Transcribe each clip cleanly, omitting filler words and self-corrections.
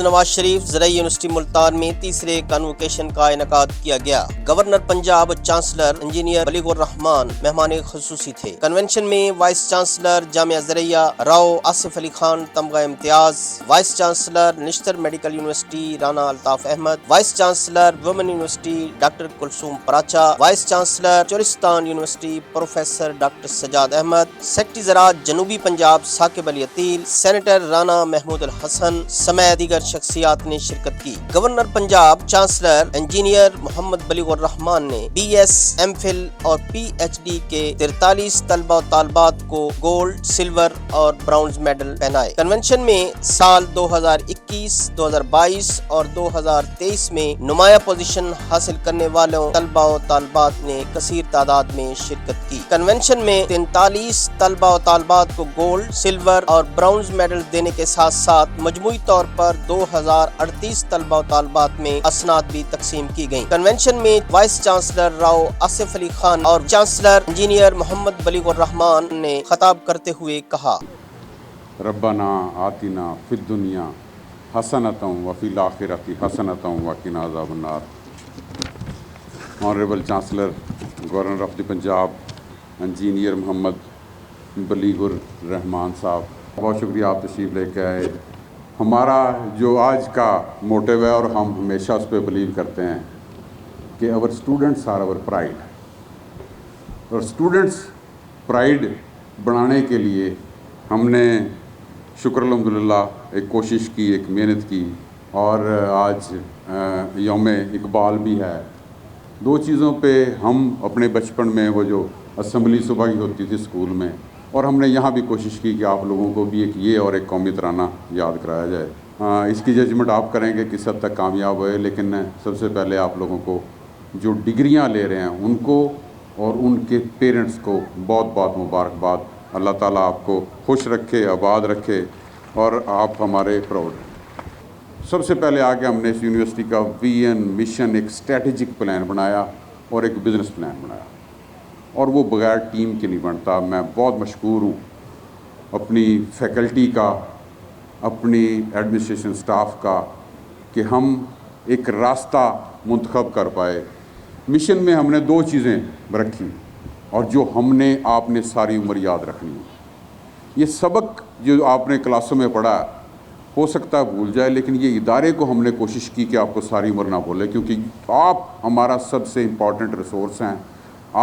نواز شریف زرعی یونیورسٹی ملتان میں تیسرے کنوکیشن کا انعقاد کیا گیا۔ Governor Punjab chancellor engineer Baligh ur Rehman مہمان خصوصی تھے۔ کنونشن میں وائس چانسلر جامعہ زرعیہ راؤ آصف علی خان تمغہ امتیاز، vice chancellor Nishtar medical university Rana Altaf Ahmad, vice chancellor women university doctor Kulsoom Paracha, vice chancellor Cholistan university professor doctor Sajjad Ahmad, secretary زراعت جنوبی پنجاب ثاقب علی عتیل، سینیٹر رانا محمود الحسن سمیت دیگر شخصیات نے شرکت کی۔ Governor Punjab chancellor engineer Muhammad Baligh الرحمان نے بی ایس، ایم فل اور پی ایچ ڈی کے 43 طلبہ و طالبات کو گولڈ، سلور اور برونز میڈل پہنائے۔ کنونشن میں سال 2021، 2022 اور 2023 میں نمایاں پوزیشن حاصل کرنے والوں طلبہ و طالبات نے کثیر تعداد میں شرکت کی۔ کنونشن میں 43 طلبہ و طالبات کو گولڈ، سلور اور برونز میڈل دینے کے ساتھ ساتھ مجموعی طور پر 2038 طلبہ و طالبات میں اسناد بھی تقسیم کی گئیں۔ کنونشن میں وائس چانسلر راؤ آصف علی خان اور چانسلر انجینئر محمد بلیغ الرحمان نے خطاب کرتے ہوئے کہا: ربنا آتنا فی الدنیا حسنۃ وفی الآخرۃ حسنۃ وقنا عذاب النار۔ Honourable chancellor governor of the Punjab engineer Muhammad Baligh ur Rehman صاحب، بہت شکریہ آپ تشریف لے کے آئے۔ ہمارا جو آج کا موٹیو ہے اور ہم ہمیشہ اس پہ بلیو کرتے ہیں کہ اور اسٹوڈنٹس آر اور پرائڈ، اور اسٹوڈنٹس پرائڈ بنانے کے لیے ہم نے شکر الحمدللہ ایک کوشش کی، ایک محنت کی، اور آج یوم اقبال بھی ہے۔ دو چیزوں پہ ہم اپنے بچپن میں وہ جو اسمبلی صبح کی ہوتی تھی اسکول میں، اور ہم نے یہاں بھی کوشش کی کہ آپ لوگوں کو بھی ایک یہ اور ایک قومی ترانہ یاد کرایا جائے۔ اس کی ججمنٹ آپ کریں کہ کس حد تک کامیاب ہوئے، لیکن سب سے پہلے آپ لوگوں کو جو ڈگریاں لے رہے ہیں ان کو اور ان کے پیرنٹس کو بہت بہت مبارکباد۔ اللہ تعالیٰ آپ کو خوش رکھے، آباد رکھے، اور آپ ہمارے پراؤڈ۔ سب سے پہلے آگے ہم نے اس یونیورسٹی کا ویژن، مشن، ایک اسٹریٹجک پلان بنایا اور ایک بزنس پلان بنایا، اور وہ بغیر ٹیم کے نہیں بنتا۔ میں بہت مشکور ہوں اپنی فیکلٹی کا، اپنی ایڈمنسٹریشن سٹاف کا، کہ ہم ایک راستہ منتخب کر پائے۔ مشن میں ہم نے دو چیزیں رکھی، اور جو ہم نے آپ نے ساری عمر یاد رکھنی ہے۔ یہ سبق جو آپ نے کلاسوں میں پڑھا ہو سکتا ہے بھول جائے، لیکن یہ ادارے کو ہم نے کوشش کی کہ آپ کو ساری عمر نہ بھولے، کیونکہ آپ ہمارا سب سے امپورٹنٹ ریسورس ہیں۔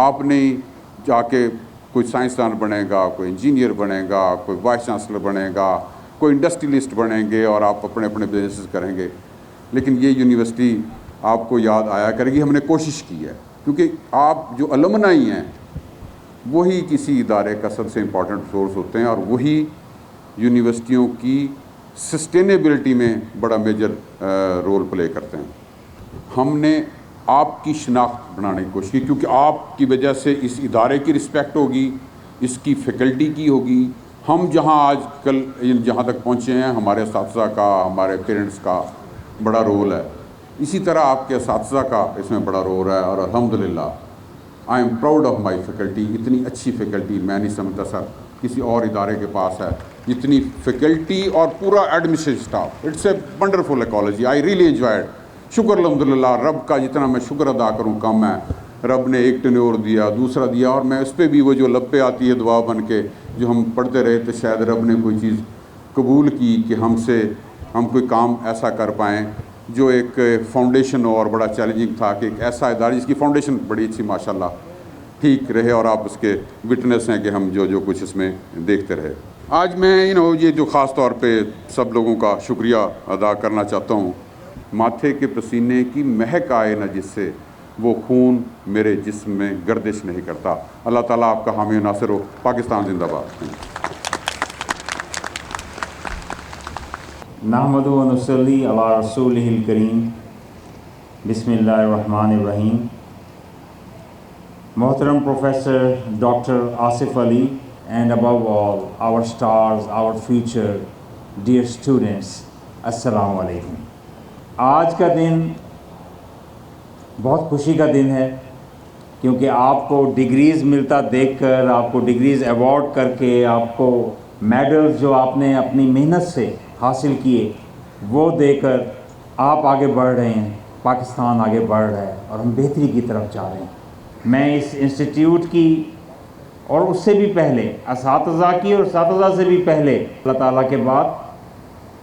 آپ نے جا کے کوئی سائنسدان بنے گا، کوئی انجینئر بنے گا، کوئی وائس چانسلر بنے گا، کوئی انڈسٹریلسٹ بنیں گے، اور آپ اپنے اپنے بزنس کریں گے، لیکن یہ یونیورسٹی آپ کو یاد آیا کرے گی۔ ہم نے کوشش کی ہے، کیونکہ آپ جو الومنائی ہیں وہی کسی ادارے کا سب سے امپورٹنٹ سورس ہوتے ہیں، اور وہی یونیورسٹیوں کی سسٹینیبلٹی میں بڑا میجر رول پلے کرتے ہیں۔ ہم نے آپ کی شناخت بنانے کی کوشش کی، کیونکہ آپ کی وجہ سے اس ادارے کی رسپیکٹ ہوگی، اس کی فیکلٹی کی ہوگی۔ ہم جہاں آج کل جہاں تک پہنچے ہیں، ہمارے اساتذہ کا، ہمارے پیرنٹس کا بڑا رول ہے، اسی طرح آپ کے اساتذہ کا اس میں بڑا رول ہے، اور الحمدللہ I am proud of my faculty. اتنی اچھی فیکلٹی میں نہیں سمجھتا سر کسی اور ادارے کے پاس ہے، اتنی فیکلٹی اور پورا administrative staff. It's a wonderful ecology, I really enjoyed. شکر الحمدللہ، رب کا جتنا میں شکر ادا کروں کم ہے۔ رب نے ایک ٹینیور دیا، دوسرا دیا، اور میں اس پہ بھی وہ جو لب پہ آتی ہے دعا بن کے جو ہم پڑھتے رہے، تو شاید رب نے کوئی چیز قبول کی کہ ہم کوئی کام ایسا کر پائیں جو ایک فاؤنڈیشن ہو، اور بڑا چیلنجنگ تھا کہ ایک ایسا ادارہ جس کی فاؤنڈیشن بڑی اچھی ماشاءاللہ ٹھیک رہے، اور آپ اس کے وٹنس ہیں کہ ہم جو کچھ اس میں دیکھتے رہے۔ آج میں یہ جو خاص طور پہ سب لوگوں کا شکریہ ادا کرنا چاہتا ہوں۔ ماتھے کے پسینے کی مہک آئے نہ جس سے، وہ خون میرے جسم میں گردش نہیں کرتا۔ اللہ تعالیٰ آپ کا حامی و ناصر ہو۔ پاکستان زندہ باد۔ نحمد و نصلی علی رسولہ الکریم، بسم اللہ الرحمن الرحیم۔ محترم professor doctor Asif Ali, and above all our stars, our future, dear students, السلام علیکم۔ آج کا دن بہت خوشی کا دن ہے، کیونکہ آپ کو ڈگریز ملتا دیکھ کر، آپ کو ڈگریز ایوارڈ کر کے، آپ کو میڈلز جو آپ نے اپنی محنت سے حاصل کیے، وہ دے کر آپ آگے بڑھ رہے ہیں, پاکستان آگے بڑھ رہا ہے اور ہم بہتری کی طرف جا رہے ہیں. میں اس انسٹیٹیوٹ کی اور اس سے بھی پہلے اساتذہ کی اور اساتذہ سے بھی پہلے اللہ تعالیٰ کے بعد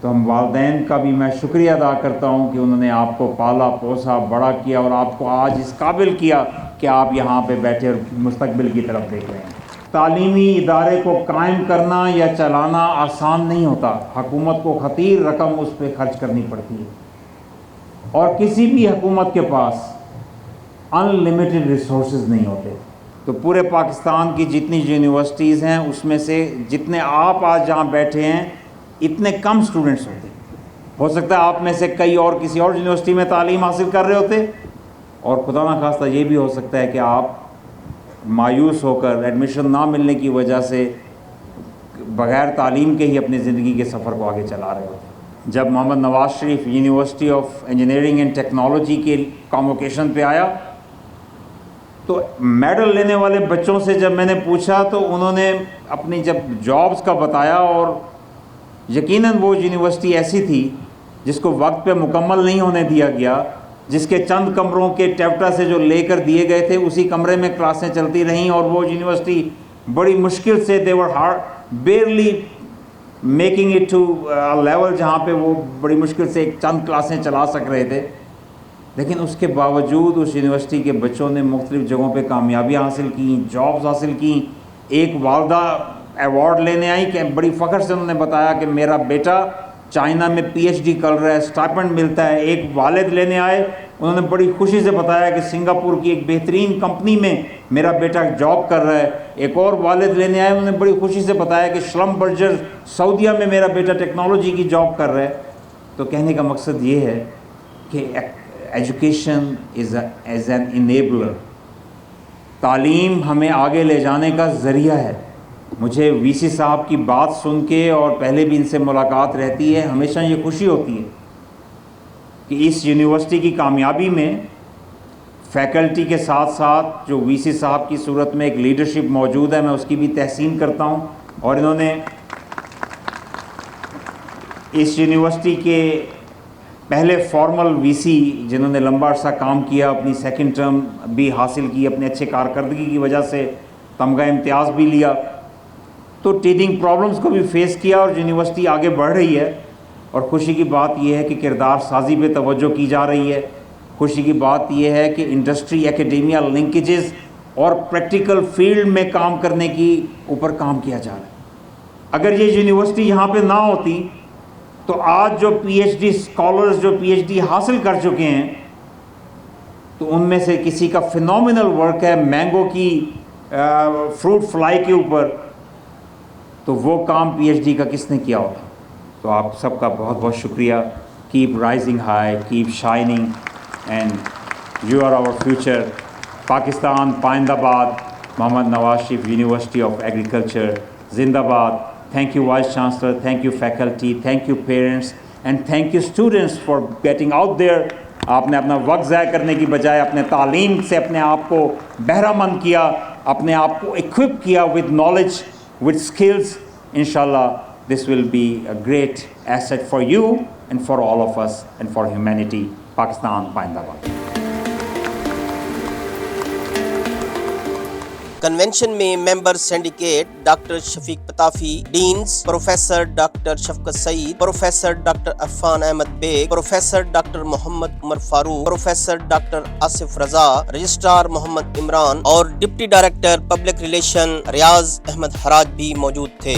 تو ہم والدین کا بھی میں شکریہ ادا کرتا ہوں کہ انہوں نے آپ کو پالا پوسا بڑا کیا اور آپ کو آج اس قابل کیا کہ آپ یہاں پہ بیٹھے اور مستقبل کی طرف دیکھ رہے ہیں. تعلیمی ادارے کو قائم کرنا یا چلانا آسان نہیں ہوتا. حکومت کو خطیر رقم اس پہ خرچ کرنی پڑتی ہے اور کسی بھی حکومت کے پاس ان لمیٹڈ ریسورسز نہیں ہوتے. تو پورے پاکستان کی جتنی یونیورسٹیز ہیں اس میں سے جتنے آپ آج جہاں بیٹھے ہیں اتنے کم سٹوڈنٹس ہوتے. ہو سکتا ہے آپ میں سے کئی اور کسی اور یونیورسٹی میں تعلیم حاصل کر رہے ہوتے اور خدا نخواستہ یہ بھی ہو سکتا ہے کہ آپ مایوس ہو کر ایڈمیشن نہ ملنے کی وجہ سے بغیر تعلیم کے ہی اپنی زندگی کے سفر کو آگے چلا رہے ہوتے. جب Muhammad Nawaz Sharif university of engineering and technology کے کانووکیشن پہ آیا تو میڈل لینے والے بچوں سے جب میں نے پوچھا تو انہوں نے اپنی جب جابز کا بتایا اور یقیناً وہ یونیورسٹی ایسی تھی جس کو وقت پہ مکمل نہیں ہونے دیا گیا, جس کے چند کمروں کے ٹیپٹا سے جو لے کر دیے گئے تھے اسی کمرے میں کلاسیں چلتی رہیں اور وہ یونیورسٹی بڑی مشکل سے they were barely making it to a level جہاں پہ وہ بڑی مشکل سے ایک چند کلاسیں چلا سک رہے تھے. لیکن اس کے باوجود اس یونیورسٹی کے بچوں نے مختلف جگہوں پہ کامیابیاں حاصل کیں, جابز حاصل کیں. ایک والدہ ایوارڈ لینے آئی کہ بڑی فخر سے انہوں نے بتایا کہ میرا بیٹا چائنا میں پی ایچ ڈی کر رہا ہے, اسٹائپنڈ ملتا ہے. ایک والد لینے آئے, انہوں نے بڑی خوشی سے بتایا کہ سنگاپور کی ایک بہترین کمپنی میں میرا بیٹا جاب کر رہا ہے. ایک اور والد لینے آئے, انہوں نے بڑی خوشی سے بتایا کہ شلمبرجر سعودیہ میں میرا بیٹا ٹیکنالوجی کی جاب کر رہا ہے. تو کہنے کا مقصد یہ ہے کہ ایجوکیشن از این انیبلر. تعلیم ہمیں آگے لے جانے کا ذریعہ ہے. مجھے وی سی صاحب کی بات سن کے اور پہلے بھی ان سے ملاقات رہتی ہے, ہمیشہ یہ خوشی ہوتی ہے کہ اس یونیورسٹی کی کامیابی میں فیکلٹی کے ساتھ ساتھ جو وی سی صاحب کی صورت میں ایک لیڈرشپ موجود ہے, میں اس کی بھی تحسین کرتا ہوں. اور انہوں نے اس یونیورسٹی کے پہلے فارمل وی سی جنہوں نے لمبا عرصہ کام کیا, اپنی سیکنڈ ٹرم بھی حاصل کی, اپنے اچھے کارکردگی کی وجہ سے تمغہ امتیاز بھی لیا, تو ٹیچنگ پرابلمس کو بھی فیس کیا اور یونیورسٹی آگے بڑھ رہی ہے. اور خوشی کی بات یہ ہے کہ کردار سازی پہ توجہ کی جا رہی ہے. خوشی کی بات یہ ہے کہ انڈسٹری ایکیڈیمیا لنکیجز اور پریکٹیکل فیلڈ میں کام کرنے کی اوپر کام کیا جا رہا ہے. اگر یہ یونیورسٹی یہاں پہ نہ ہوتی تو آج جو پی ایچ ڈی اسکالرز جو پی ایچ ڈی حاصل کر چکے ہیں تو ان میں سے کسی کا فینومینل ورک ہے مینگو کی فروٹ فلائی کے اوپر, تو وہ کام پی ایچ ڈی کا کس نے کیا ہوتا. تو آپ سب کا بہت بہت شکریہ. Keep rising high, keep shining, and you are our future. Pakistan پائندہ باد. Muhammad Nawaz Sharif university of agriculture زندہ باد. Thank you vice chancellor, thank you faculty, thank you parents, and thank you students for getting out there. آپ نے اپنا وقت ضائع کرنے کی بجائے اپنے تعلیم سے اپنے آپ کو بہرہ مند کیا, اپنے آپ کو اکوپ کیا with knowledge, with skills. Inshallah, this will be a great asset for you and for all of us and for humanity. Pakistan Pindabad. Convention میں member syndicate doctor Shafiq Patafi, deans professor doctor Shafqat Saeed, professor doctor Irfan Ahmad Baig, professor doctor Muhammad Umar Farooq, professor doctor Asif Raza, registrar Muhammad Imran اور deputy director public relation Riaz Ahmad Haraj بھی موجود تھے.